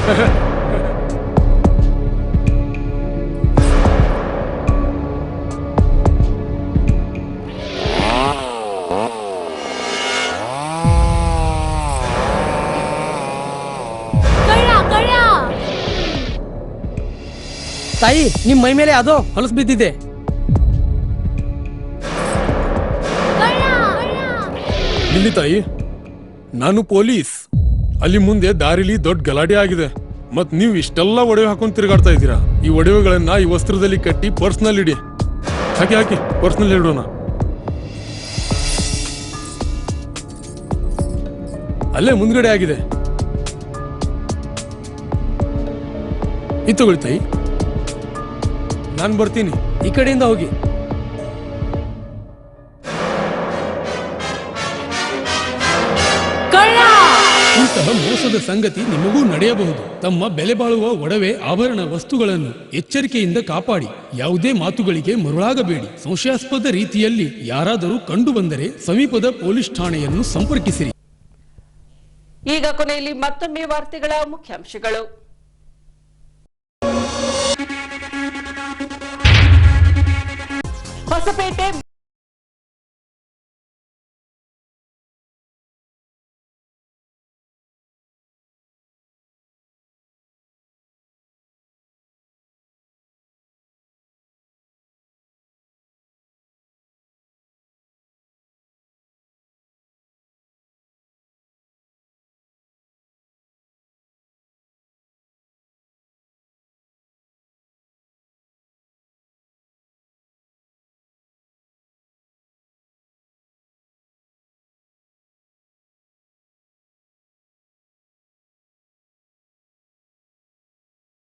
ತಾಯಿ, ನಿಮ್ ಮೈ ಮೇಲೆ ಅದು ಹೊಲಸು ಬಿದ್ದಿದೆ. ಇಲ್ಲಿ ತಾಯಿ, ನಾನು ಪೊಲೀಸ್. ಅಲ್ಲಿ ಮುಂದೆ ದಾರಿಲಿ ದೊಡ್ಡ ಗಲಾಟೆ ಆಗಿದೆ, ಮತ್ ನೀವು ಇಷ್ಟೆಲ್ಲ ಒಡವೆ ಹಾಕೊಂಡು ತಿರುಗಾಡ್ತಾ ಇದ್ದೀರಾ. ಈ ಒಡವೆಗಳನ್ನ ಈ ವಸ್ತ್ರದಲ್ಲಿ ಕಟ್ಟಿ ಪರ್ಸ್ನಲ್ ಇಡಿ. ಹಾಕಿ ಪರ್ಸ್ನಲ್ ಇಡೋಣ. ಅಲ್ಲೇ ಮುಂದ್ಗಡೆ ಆಗಿದೆ. ಇದು ತಗೊಳ್ಳಿ ತಾಯಿ. ನಾನು ಬರ್ತೀನಿ. ಈ ಕಡೆಯಿಂದ ಹೋಗಿ. ಇಂತಹ ಮೋಸದ ಸಂಗತಿ ನಿಮಗೂ ನಡೆಯಬಹುದು. ತಮ್ಮ ಬೆಲೆ ಬಾಳುವ ಒಡವೆ ಆಭರಣ ವಸ್ತುಗಳನ್ನು ಎಚ್ಚರಿಕೆಯಿಂದ ಕಾಪಾಡಿ. ಯಾವುದೇ ಮಾತುಗಳಿಗೆ ಮರುಳಾಗಬೇಡಿ. ಸಂಶಯಾಸ್ಪದ ರೀತಿಯಲ್ಲಿ ಯಾರಾದರೂ ಕಂಡು ಬಂದರೆ ಸಮೀಪದ ಪೊಲೀಸ್ ಠಾಣೆಯನ್ನು ಸಂಪರ್ಕಿಸಿರಿ. ಈಗ ಕೊನೆಯಲ್ಲಿ ಮತ್ತೊಮ್ಮೆ ವಾರ್ತೆಗಳ ಮುಖ್ಯಾಂಶಗಳು. ಹೊಸಪೇಟೆ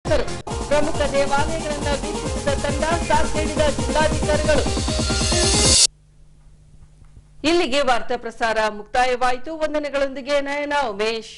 ಪ್ರಮುಖ ದೇವಾಲಯಗಳನ್ನು ವೀಕ್ಷಿಸಿದ ತಂಡ ಸಾಥ್ ನೀಡಿದ ಜಿಲ್ಲಾಧಿಕಾರಿಗಳು. ಇಲ್ಲಿಗೆ ವಾರ್ತಾ ಪ್ರಸಾರ ಮುಕ್ತಾಯವಾಯಿತು. ವಂದನೆಗಳೊಂದಿಗೆ ನಯನ ಉಮೇಶ್.